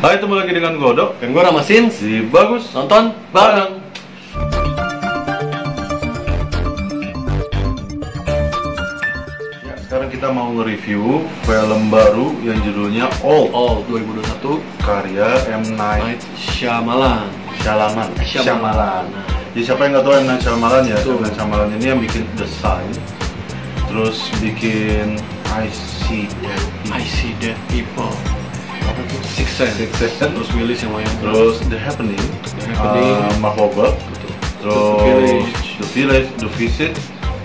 Hai, ketemu lagi dengan Godok Dan gue Ramasin. si Bagus Nonton bareng. Ya, sekarang kita mau nge-review film baru yang judulnya Old, Oh, 2021. karya M. Night Night Shyamalan. Shyamalan. Shyamalan. Jadi siapa yang nggak tahu M. Night Shyamalan ya? Betul. M. Night Shyamalan ini yang bikin The Sign, terus bikin I See Dead People. I See Dead People. Apa tuh? Six Sense. Six Sense. Terus Willis yang main. Terus The Happening, The Happening. Mark Wahlberg. Betul. Terus The Village, The Visit,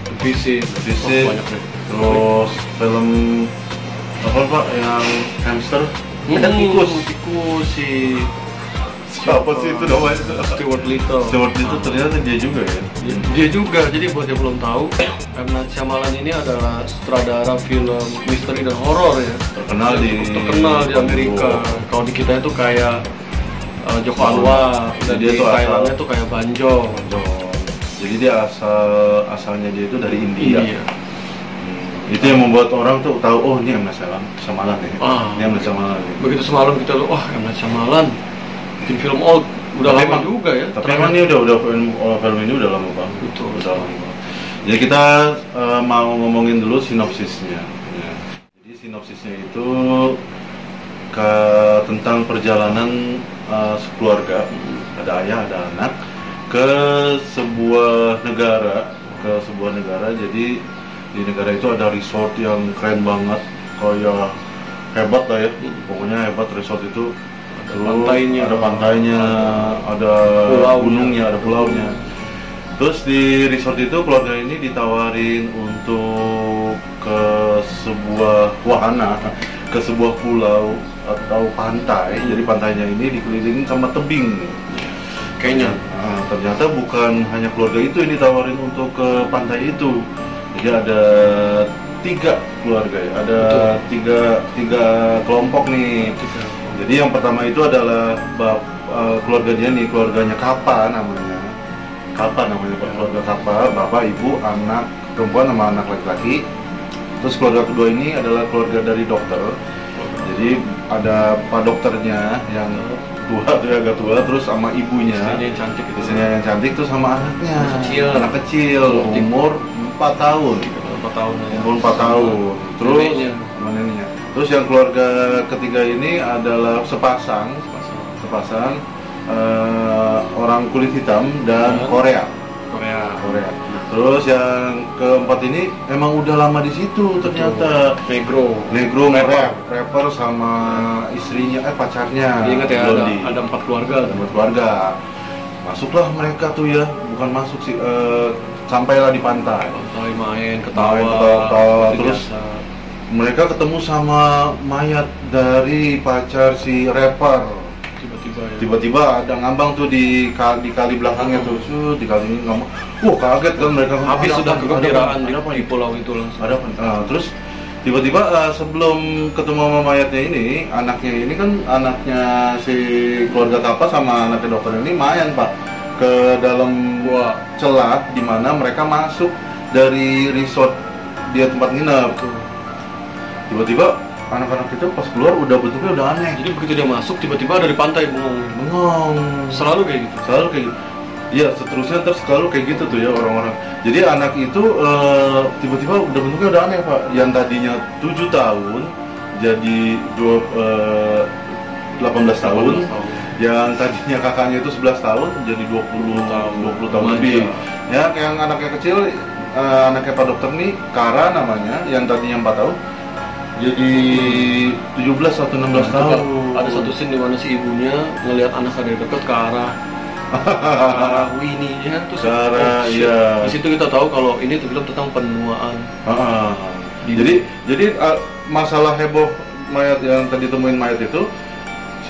The Visit. Visit. Oh, banyak deh. Terus film apa pak yang hamster? Ada tikus. Tikus si Siapa sih itu namanya? Stuart Little. Stuart itu ternyata dia juga ya. Dia juga. Jadi buat yang belum tahu, M. Night Shyamalan ini adalah sutradara film misteri dan horor ya. Terkenal di Amerika. Kalau di kita itu kayak Joko Anwar, dan Dia di tuh Thailandnya tuh kayak Banjo. Jadi dia asalnya dia itu dari India. Iya. Itu yang membuat orang tuh tahu, oh ini M. Night Shyamalan ya. Ini M. Night Shyamalan. Begitu semalam kita tuh, wah M. Night Shyamalan bikin film Old, udah Tapi lama emang- juga ya. Tapi emang ini udah film ini udah lama banget. Betul. Udah lama banget. Jadi kita mau ngomongin dulu sinopsisnya. Ya. Jadi sinopsisnya itu tentang perjalanan sekeluarga, ada ayah, ada anak, ke sebuah negara. Jadi di negara itu ada resort yang keren banget, kayak hebat lah ya. Pokoknya hebat resort itu. Terus ada pantainya, ada gunungnya, ada pulaunya. Terus di resort itu keluarga ini ditawarin untuk ke sebuah wahana, ke sebuah pulau atau pantai. Jadi pantainya ini dikelilingi sama tebing. Kayaknya. Nah, ternyata bukan hanya keluarga itu yang ditawarin untuk ke pantai itu. Jadi ada 3 keluarga ya, ada tiga kelompok nih. Jadi yang pertama itu adalah keluarga dia nih, keluarganya Kappa namanya. Keluarga Kappa, bapak, ibu, anak perempuan sama anak laki-laki. Terus keluarga kedua ini adalah keluarga dari dokter. Jadi ada pak dokternya yang tua tuh, agak tua, terus sama ibunya. Istrinya yang cantik, terus sama anaknya. Anak kecil, umur 4 tahun. 4 tahun ya. Umur 4 tahun. Terus sama neneknya. Terus yang keluarga ketiga ini adalah sepasang orang kulit hitam dan Korea. Terus yang keempat ini emang udah lama di situ ternyata. Negro rapper sama istrinya, pacarnya. Ingat ya, ada 4 keluarga. Masuklah mereka tuh ya, bukan masuk sih, sampailah di pantai. Main, ketawa. Terus mereka ketemu sama mayat dari pacar si rapper. Tiba-tiba ada ngambang tuh di kali belakangnya tuh, di kali ini ngambang. Kaget kan mereka. Habis sudah kegembiraan di pulau itu langsung. Terus tiba-tiba sebelum ketemu sama mayatnya ini, anaknya ini kan anaknya si keluarga Kappa sama anaknya dokter ini main pak ke dalam celah di mana mereka masuk dari resort dia tempat nginep. Tiba-tiba anak-anak itu pas keluar udah bentuknya udah aneh. Jadi begitu dia masuk tiba-tiba ada di pantai bengong. Selalu kayak gitu. Iya, seterusnya terus selalu kayak gitu tuh ya orang-orang. Jadi anak itu tiba-tiba udah bentuknya udah aneh pak. Yang tadinya 7 tahun jadi 18 tahun. Yang tadinya kakaknya itu 11 tahun jadi 20 tahun lebih. Ya, yang anaknya kecil, anaknya pak dokter nih, Kara namanya, yang tadinya 4 tahun jadi 17 atau 16 tahun. Ada satu scene di mana si ibunya ngelihat anak dari dekat ke arah Winnie-nya tuh. Iya. Di situ kita tahu kalau ini tuh film tentang penuaan. Jadi masalah heboh mayat yang tadi temuin mayat itu,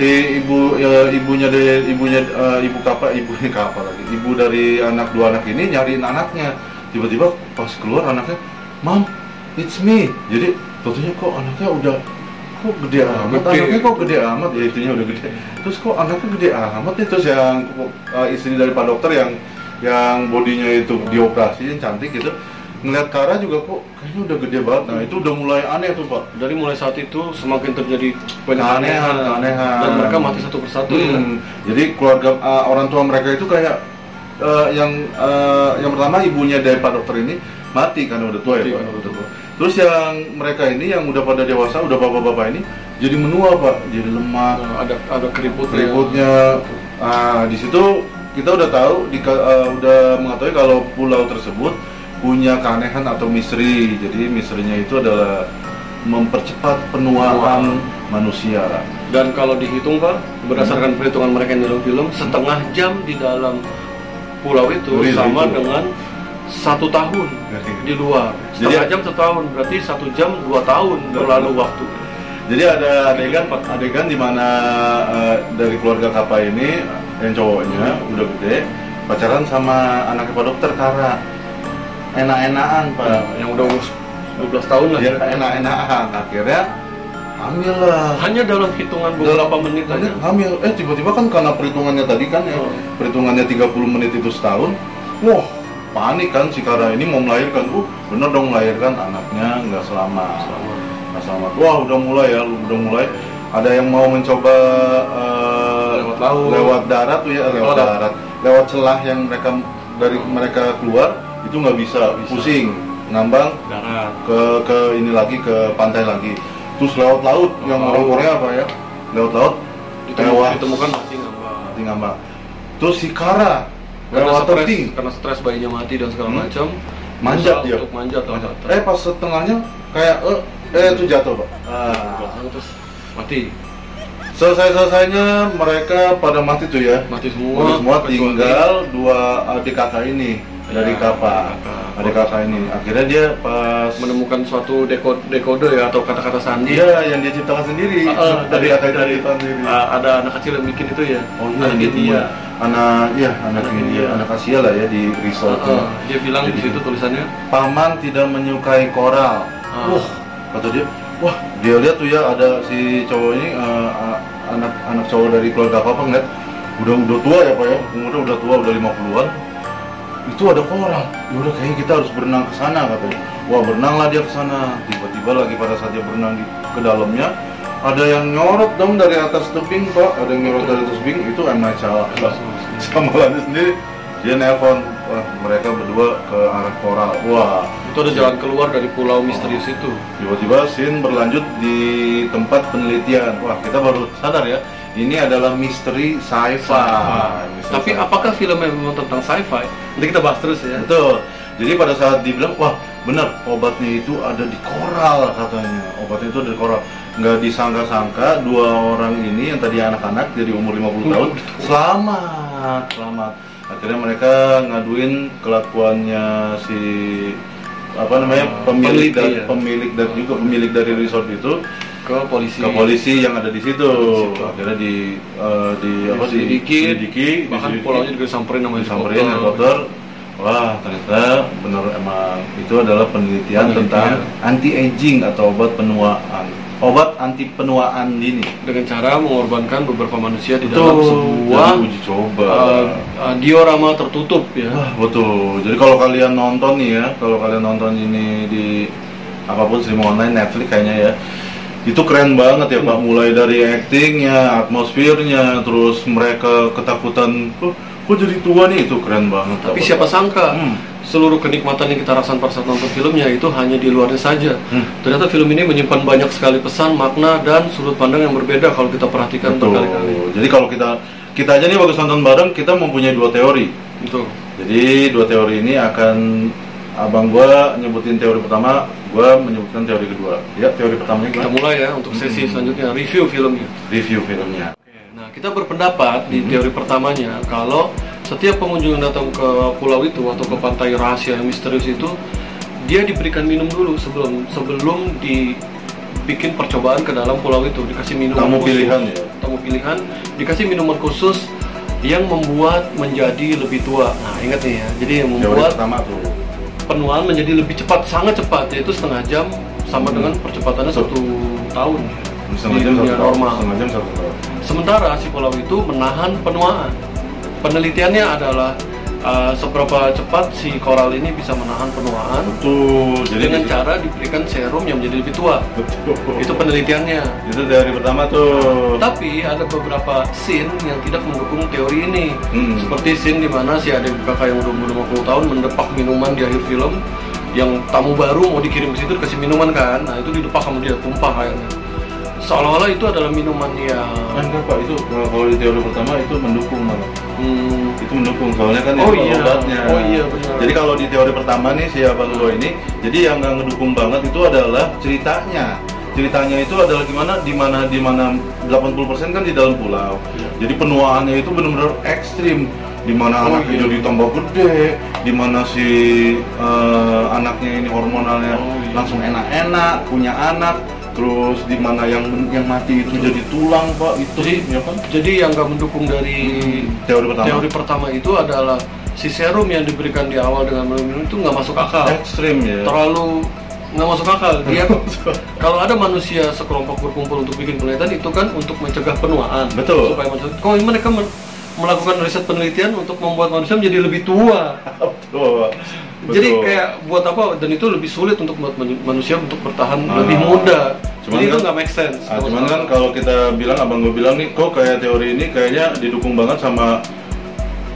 si ibunya Kappa lagi. Ibu dari dua anak ini nyariin anaknya. Tiba-tiba pas keluar anaknya, "Mom, it's me." Jadi tentunya kok anaknya gede amat, ya itunya udah gede. Terus kok anaknya gede amat nih. Terus yang istri dari pak dokter yang bodinya itu dioperasi, yang cantik gitu, ngeliat Kara juga kok kayaknya udah gede banget. Nah itu udah mulai aneh tuh Pak. Dari mulai saat itu semakin terjadi banyak Keanehan. dan mereka mati satu persatu. Ya. Jadi keluarga orang tua mereka itu kayak yang pertama ibunya dari Pak Dokter ini mati karena udah tua ya Pak. Udah tua. Terus yang mereka ini yang udah pada dewasa, udah bapak-bapak ini jadi menua Pak, jadi lemak, ada keriputnya. Di situ kita udah tahu, udah mengetahui kalau pulau tersebut punya keanehan atau misteri. Jadi misterinya itu adalah mempercepat penuaan manusia. Dan kalau dihitung Pak, berdasarkan perhitungan mereka yang dalam film, setengah jam di dalam pulau itu sama dengan 1 tahun di luar. Setengah jam 1 tahun, berarti 1 jam 2 tahun berlalu waktu. Jadi ada adegan di mana dari keluarga Kappa ini yang cowoknya udah gede pacaran sama anaknya Pak Dokter Kara. Enak-enakan Pak, yang udah umur 12 tahun lah. Ya, enak-enakan. Akhirnya hamil lah. Hanya dalam hitungan beberapa menit aja. Hamil. Tiba-tiba kan karena perhitungannya tadi kan ya, perhitungannya 30 menit itu setahun. Wah, panik kan si Kara ini mau melahirkan. Bener dong melahirkan, anaknya nggak selamat. Wah, udah mulai. Ada yang mau mencoba lewat darat tuh ya, lewat celah yang mereka keluar itu nggak bisa, pusing, ngambang darat ke ini lagi, ke pantai lagi. Terus lewat laut, yang orang Korea apa ya, lewat laut ditemukan mati ngambang. Terus si Kara karena stres bayinya mati dan segala macam, manjat dia. Untuk manjat. Pas setengahnya kayak itu jatuh Pak. Terus mati. Selesainya mereka pada mati tuh ya. Mati semua tinggal 2 adik kakak ini dari Kappa. Adik kakak ini. Akhirnya dia pas menemukan suatu dekode ya, atau kata-kata sandi. Iya, yang dia ciptakan sendiri. Dari sendiri. Ada anak kecil yang bikin itu ya. Oh iya, anak India. Anak India, anak Asia lah ya di resort. Dia bilang di situ tulisannya, paman tidak menyukai koral. Kata dia, wah, dia lihat tuh ya, ada si cowok ini, anak cowok dari keluarga Kappa ngeliat udah tua ya Pak ya, umurnya udah tua, udah 50-an. Itu ada koral. Ya udah, kayaknya kita harus berenang ke sana katanya. Wah, berenanglah dia ke sana. Tiba-tiba lagi pada saat dia berenang ke dalamnya, ada yang nyorot dong dari atas tebing Pak. Ada yang nyorot dari atas tebing, itu M. Night Shyamalan sendiri. Dia nelpon, mereka berdua ke arah koral. Wah, itu ada jalan keluar dari pulau misterius itu. Tiba-tiba scene berlanjut di tempat penelitian. Wah, kita baru sadar ya, ini adalah misteri sci-fi. Tapi apakah filmnya memang tentang sci-fi? Nanti kita bahas terus ya. Betul. Jadi pada saat dibilang, wah benar, obatnya itu ada di koral katanya. Obatnya itu ada di koral. Nggak disangka-sangka 2 orang ini yang tadi anak-anak jadi umur 50 tahun selamat. Akhirnya mereka ngaduin kelakuannya si pemilik dari resort itu ke polisi yang ada di situ. Akhirnya diselidiki, bahkan pulaunya juga disamperin helikopter. Wah, ternyata benar, emang itu adalah penelitian tentang anti-aging atau obat anti penuaan dini, dengan cara mengorbankan beberapa manusia di dalam sebuah uji coba diorama tertutup ya. Betul. Jadi kalau kalian nonton nih ya, ini di apapun streaming online, Netflix kayaknya ya, itu keren banget ya Pak. Mulai dari actingnya, atmosfernya, terus mereka ketakutan, kok jadi tua nih, itu keren banget. Tapi siapa sangka seluruh kenikmatan yang kita rasakan pada saat nonton filmnya itu hanya di luarnya saja. Ternyata film ini menyimpan banyak sekali pesan, makna, dan sudut pandang yang berbeda kalau kita perhatikan berkali-kali. Jadi kalau kita aja nih bagus nonton bareng, kita mempunyai 2 teori. Betul. Jadi 2 teori ini akan abang gua nyebutin teori pertama, gua menyebutkan teori kedua. Ya, teori pertamanya kita mulai ya untuk sesi selanjutnya, review filmnya. Nah, kita berpendapat di teori pertamanya kalau setiap pengunjung yang datang ke pulau itu atau ke pantai rahasia yang misterius itu, dia diberikan minum dulu sebelum dibikin percobaan ke dalam pulau itu, dikasih minuman tamu pilihan, dikasih minuman khusus yang membuat menjadi lebih tua. Nah, ingat nih ya, jadi yang membuat penuaan menjadi lebih cepat, sangat cepat, yaitu setengah jam sama dengan percepatannya 1 tahun di dunia normal. Setengah jam 1 tahun. Sementara si pulau itu menahan penuaan. Penelitiannya adalah seberapa cepat si koral ini bisa menahan penuaan. Betul. Jadi dengan cara diberikan serum yang menjadi lebih tua. Betul. Itu penelitiannya. Itu teori pertama tuh. Tapi ada beberapa scene yang tidak mendukung teori ini. Seperti scene di mana si adik kakak yang udah 50 tahun mendepak minuman di akhir film, yang tamu baru mau dikirim ke situ dikasih minuman kan. Nah, itu didepak sama dia, tumpah airnya. Seolah-olah itu adalah minuman yang enggak Pak, itu kalau di teori pertama itu mendukung malah. Itu mendukung, soalnya kan itu obatnya. Oh iya benar. Jadi kalau di teori pertama nih si Abang Lo ini, jadi yang nggak ngedukung banget itu adalah ceritanya. Ceritanya itu adalah di mana 80% kan di dalam pulau. Jadi penuaannya itu benar-benar ekstrim. Di mana anaknya jadi tambah gede, di mana si anaknya ini hormonalnya langsung enak-enak, punya anak. Terus di mana yang mati itu jadi tulang Pak, itu jadi, ya kan? Jadi yang nggak mendukung dari teori pertama itu adalah si serum yang diberikan di awal dengan minum itu nggak masuk akal. Ekstrim ya. Terlalu nggak masuk akal. Dia kalau ada manusia sekelompok berkumpul untuk bikin penelitian itu kan untuk mencegah penuaan. Betul. Supaya manusia. Kalau mereka melakukan riset penelitian untuk membuat manusia menjadi lebih tua. Betul. Jadi kayak buat apa, dan itu lebih sulit untuk buat manusia untuk bertahan lebih muda. Cuman jadi kan, itu nggak make sense. Cuman kan kalau kita bilang, abang gue bilang nih, kok kayak teori ini kayaknya didukung banget sama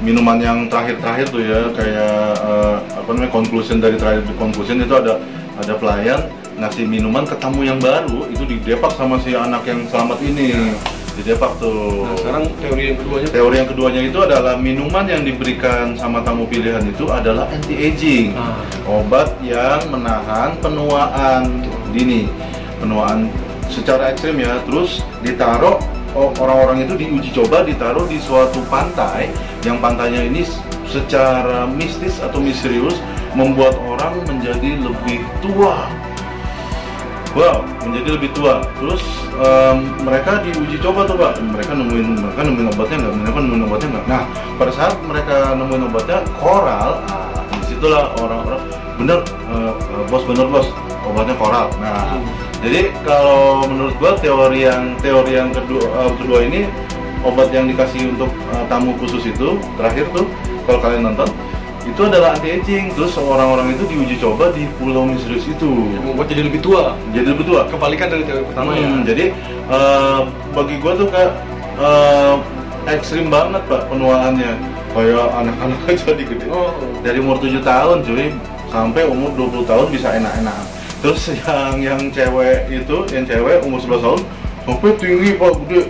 minuman yang terakhir tuh ya, kayak apa namanya, conclusion dari terakhir conclusion itu ada pelayan ngasih minuman ke tamu yang baru, itu didepak sama si anak yang selamat ini. Didepak tuh. Nah, sekarang teori yang keduanya itu adalah minuman yang diberikan sama tamu pilihan itu adalah anti-aging, obat yang menahan penuaan dini, penuaan secara ekstrim ya. Terus ditaruh, orang-orang itu diuji coba ditaruh di suatu pantai, yang pantainya ini secara mistis atau misterius membuat orang menjadi lebih tua. Wow, menjadi lebih tua. Terus mereka diuji coba tuh Pak. Mereka nemuin obatnya nggak? Nah, pada saat mereka nemuin obatnya koral, disitulah orang-orang bener bos, obatnya koral. Nah, jadi kalau menurut gua teori yang kedua ini, obat yang dikasih untuk tamu khusus itu terakhir tuh, kalau kalian nonton, itu adalah anti-aging. Terus orang-orang itu diuji coba di pulau misterius itu, membuat jadi lebih tua. Kebalikan dari teori pertama ya. Jadi bagi gua tuh kayak ekstrim banget Pak penuaannya. Kayak anak-anak aja gede. Dari umur 7 tahun cuy sampai umur 20 tahun bisa enak-enak. Terus yang cewek itu, yang cewek umur 11 tahun sampai tinggi Pak, gede,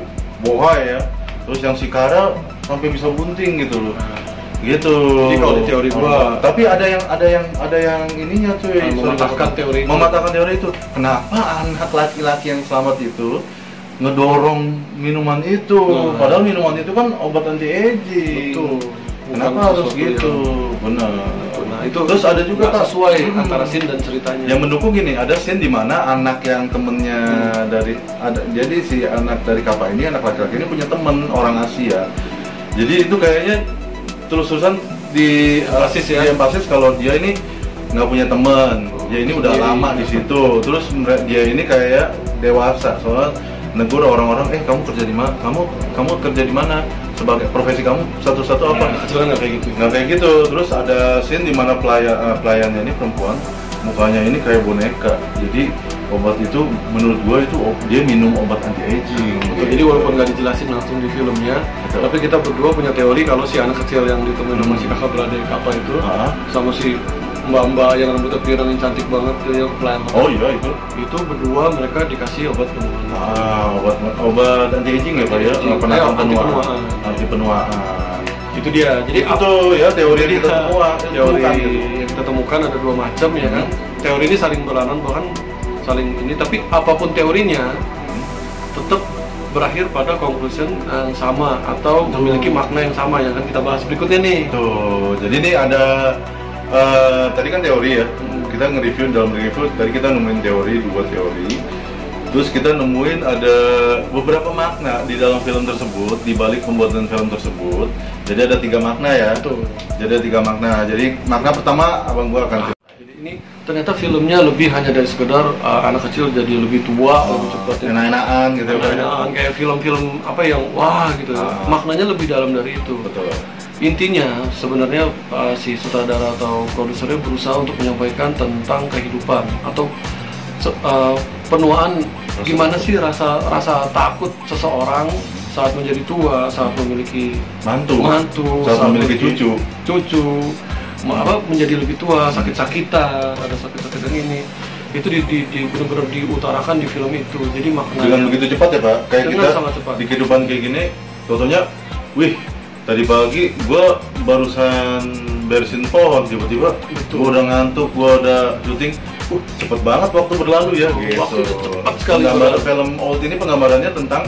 bohai ya. Terus yang si Kara sampai bisa bunting gitu loh. Gitu. Jadi kalau di teori gua, tapi ada yang ininya cuy, mematahkan teori itu. Kenapa anak laki-laki yang selamat itu ngedorong minuman itu? Padahal minuman itu kan obat anti-aging. Betul. Kenapa harus gitu? Benar. Nah, itu terus ada juga tak sesuai antara scene dan ceritanya. Yang mendukung gini, ada scene di mana anak yang temennya jadi si anak dari kapal ini, anak laki-laki ini punya temen orang Asia. Jadi itu kayaknya terus-terusan di basis kalau dia ini nggak punya teman, dia ini udah lama di situ. Terus dia ini kayak dewasa, soalnya negur orang-orang, kamu kerja di mana? Kamu kerja di mana? Sebagai profesi kamu satu-satu apa? Nggak kayak gitu. Terus ada scene di mana pelayannya ini perempuan, mukanya ini kayak boneka. Jadi obat itu menurut gua itu dia minum obat anti-aging. Jadi walaupun nggak dijelasin langsung di filmnya, tapi kita berdua punya teori kalau si anak kecil yang ditemuin sama si kakak beradik kapal itu, sama si mbak-mbak yang rambutnya pirang yang cantik banget, yang pelayan. Oh iya itu berdua mereka dikasih obat penuaan. Obat anti-aging ya Pak ya, penahan penuaan. Anti penuaan. Itu dia. Jadi itu ya teori yang kita temukan ada dua macam ya kan. Teori ini saling berlawanan, bahkan saling ini, tapi apapun teorinya tetap berakhir pada conclusion yang sama atau memiliki makna yang sama, yang akan kita bahas berikutnya nih. Tuh, jadi ini ada tadi kan teori ya, kita nge-review, dalam review tadi kita nemuin dua teori, terus kita nemuin ada beberapa makna di dalam film tersebut, di balik pembuatan film tersebut. Jadi ada 3 makna ya. Betul. Jadi ada 3 makna. Jadi makna pertama abang gua akan Ini ternyata filmnya lebih hanya dari sekedar anak kecil jadi lebih tua, lebih cepat, enak-enakan gitu, enak-enakan kayak film-film apa yang wah gitu. Maknanya lebih dalam dari itu. Betul. Intinya sebenarnya si sutradara atau produsernya berusaha untuk menyampaikan tentang kehidupan atau penuaan gimana sih rasa takut seseorang saat menjadi tua, saat memiliki mantu, saat memiliki cucu, menjadi lebih tua, sakit-sakitan, ada sakit-sakit yang ini. Itu benar-benar diutarakan di film itu. Jadi maknanya dengan begitu cepat ya Pak, kayak kita sangat cepat. Di kehidupan kayak gini, contohnya, wih, tadi pagi gua barusan bersihin pohon, tiba-tiba gua udah ngantuk, gua udah syuting, cepet banget waktu berlalu ya, gitu. Waktu cepat sekali. Film Old ini penggambarannya tentang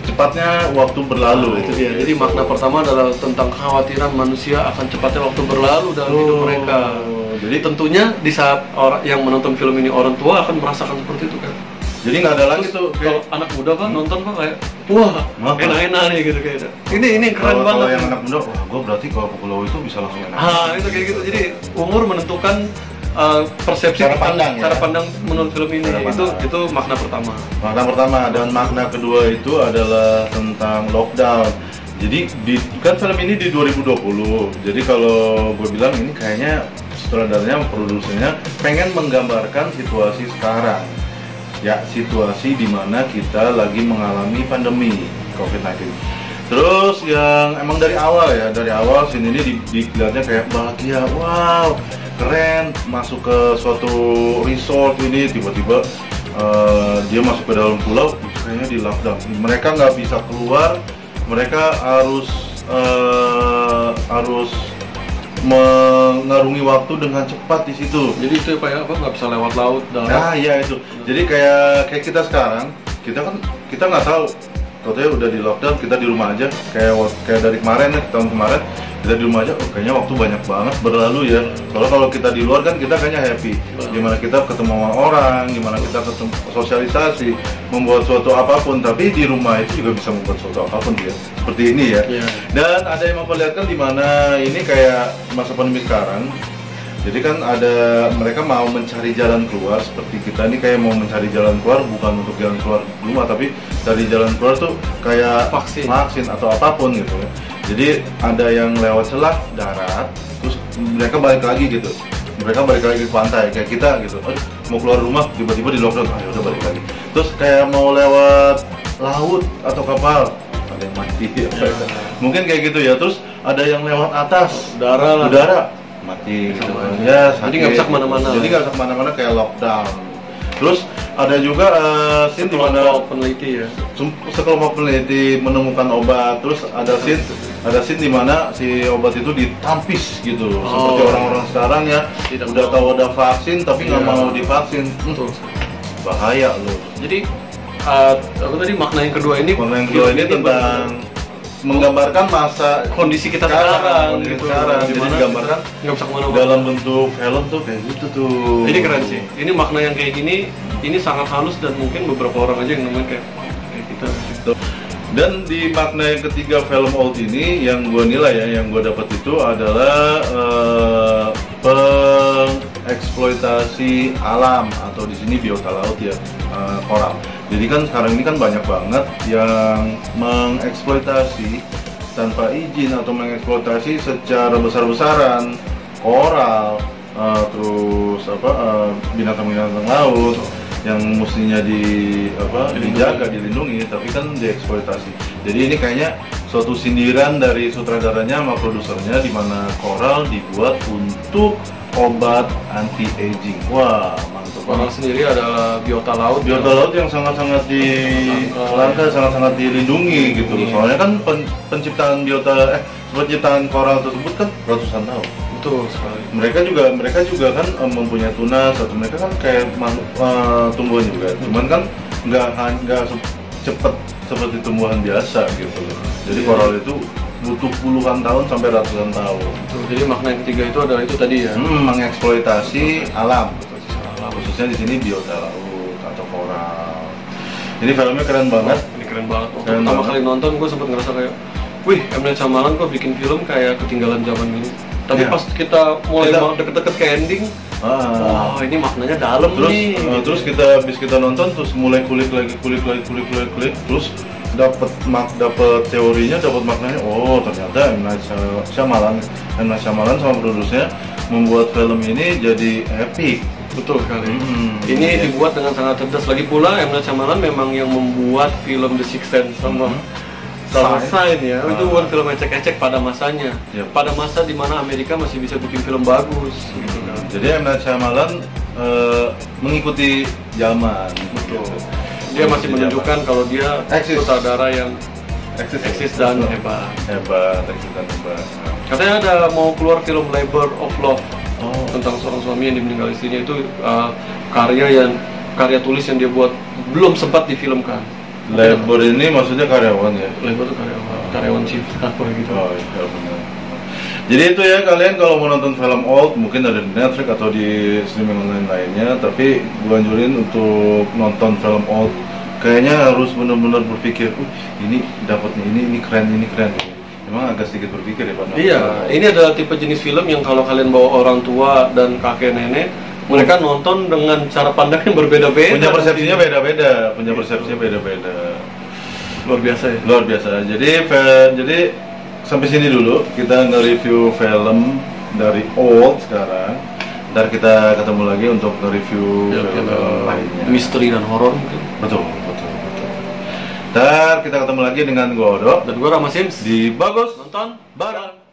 cepatnya waktu berlalu. Itu dia. Jadi makna pertama adalah tentang kekhawatiran manusia akan cepatnya waktu berlalu dalam hidup mereka. Jadi tentunya di saat orang yang menonton film ini orang tua akan merasakan seperti itu kan. Jadi nggak ada lagi tuh kalau anak muda kan nonton kan kayak wah enak-enak nih gitu kayak ini keren banget. Kalau yang anak muda, wah gue berarti kalau Pulau itu bisa langsung enak. Itu kayak gitu. Jadi umur menentukan persepsi cara pandang menurut film ini. Itu makna pertama. Makna pertama, dan makna kedua itu adalah tentang lockdown. Jadi kan film ini di 2020. Jadi kalau gue bilang ini kayaknya sutradaranya, produsernya pengen menggambarkan situasi sekarang. Ya, situasi di mana kita lagi mengalami pandemi COVID-19. Terus yang emang dari awal scene ini dilihatnya kayak bahagia, wow, keren, masuk ke suatu resort ini, tiba-tiba dia masuk ke dalam pulau, kayaknya di lockdown. Mereka nggak bisa keluar, mereka harus mengarungi waktu dengan cepat di situ. Jadi itu kayak apa, nggak bisa lewat laut, darat. Nah iya itu. Jadi kayak kita sekarang, kita nggak tahu. Katanya udah di lockdown, kita di rumah aja. Kayak dari kemarin ya, tahun kemarin kita di rumah aja. Kayaknya waktu banyak banget berlalu ya. Soalnya kalau kita di luar kan kita kayaknya happy. Gimana kita ketemu sama orang, gimana kita ketemu sosialisasi, membuat suatu apapun. Tapi di rumah itu juga bisa membuat suatu apapun ya. Seperti ini ya. Dan ada yang memperlihatkan di mana ini kayak masa pandemi sekarang. Jadi kan mereka mau mencari jalan keluar, seperti kita ini kayak mau mencari jalan keluar, bukan untuk jalan keluar rumah, tapi dari jalan keluar tuh kayak vaksin atau apapun gitu ya. Jadi ada yang lewat celah darat, terus mereka balik lagi gitu. Mereka balik lagi ke pantai kayak kita gitu. Mau keluar rumah tiba-tiba di lockdown, ayo udah balik lagi. Terus kayak mau lewat laut atau kapal, ada yang mati ya. Mungkin kayak gitu ya. Terus ada yang lewat atas udara mati gitu. Ya, jadi nggak bisa kemana-mana. Kayak lockdown. Terus ada juga scene di mana sekelompok peneliti menemukan obat. Terus ada scene di mana si obat itu ditampis gitu. Seperti orang-orang sekarang ya, udah tahu ada vaksin tapi nggak mau divaksin. Bahaya loh. Jadi aku tadi makna yang kedua ini tentang menggambarkan masa kondisi kita sekarang gitu. Jadi digambarkan nggak bisa kemana-mana dalam bentuk film tuh kayak gitu tuh. Ini keren sih. Ini makna yang kayak gini, ini sangat halus dan mungkin beberapa orang aja yang nemuin kayak kita. Dan di makna yang ketiga film Old ini yang gue nilai ya, yang gue dapat itu adalah pengeksploitasi alam atau di sini biota laut ya, koral. Jadi kan sekarang ini kan banyak banget yang mengeksploitasi tanpa izin atau mengeksploitasi secara besar-besaran koral, terus binatang-binatang laut yang mestinya dijaga, dilindungi, tapi kan dieksploitasi. Jadi ini kayaknya suatu sindiran dari sutradaranya sama produsernya, di mana koral dibuat untuk obat anti-aging. Wah, mantap. Koral sendiri adalah biota laut yang sangat-sangat sangat-sangat dilindungi gitu. Soalnya kan penciptaan koral tersebut kan ratusan tahun. Betul sekali. Mereka juga kan mempunyai tunas, atau mereka kan kayak tumbuhan juga. Cuman kan nggak cepat seperti tumbuhan biasa gitu. Jadi koral itu butuh puluhan tahun sampai ratusan tahun. Betul. Jadi makna yang ketiga itu adalah itu tadi ya. Mengeksploitasi alam. Khususnya di sini biota laut atau koral. Ini filmnya keren banget. Ini keren banget. Pertama kali nonton gue sempat ngerasa kayak, wih, M. Night Shyamalan kok bikin film kayak ketinggalan zaman dulu. Tapi pas kita mulai deket-deket ke ending, Oh, ini maknanya dalam terus, nih. Terus habis kita nonton, terus mulai kulik, terus dapat teorinya, dapat maknanya. Oh, ternyata M. Night Shyamalan sama produsernya membuat film ini jadi epic. Betul sekali. Ini dibuat dengan sangat cerdas. Lagi pula M. Night Shyamalan memang yang membuat film The Sixth Sense sama Sign ya. Itu bukan film ecek-ecek pada masanya. Pada masa dimana Amerika masih bisa bikin film bagus gitu kan. Jadi M. Night Shyamalan mengikuti zaman. Betul. Dia masih menunjukkan kalau dia sutradara yang eksis dan hebat. Eksis dan hebat. Katanya ada mau keluar film Labor of Love tentang seorang suami yang meninggal istrinya. Itu karya tulis yang dia buat belum sempat difilmkan. Labor ini maksudnya karyawan ya? Labor itu karyawan chief kantor gitu. Oh iya benar. Jadi itu ya, kalian kalau mau nonton film old mungkin ada di Netflix atau di streaming online lainnya, tapi gue anjurin untuk nonton film old kayaknya harus benar-benar berpikir, ini dapatnya ini keren. Emang agak sedikit berpikir ya Pak? Iya, ini adalah tipe jenis film yang kalau kalian bawa orang tua dan kakek nenek, mereka nonton dengan cara pandang yang berbeda-beda. Punya persepsinya beda-beda. Luar biasa ya? Luar biasa. Jadi sampai sini dulu kita nge-review film dari old sekarang. Ntar kita ketemu lagi untuk nge-review film lainnya. Misteri dan horor mungkin. Betul. Ntar kita ketemu lagi dengan gue Odo dan gue Rama Sims di Bagus Nonton Bareng.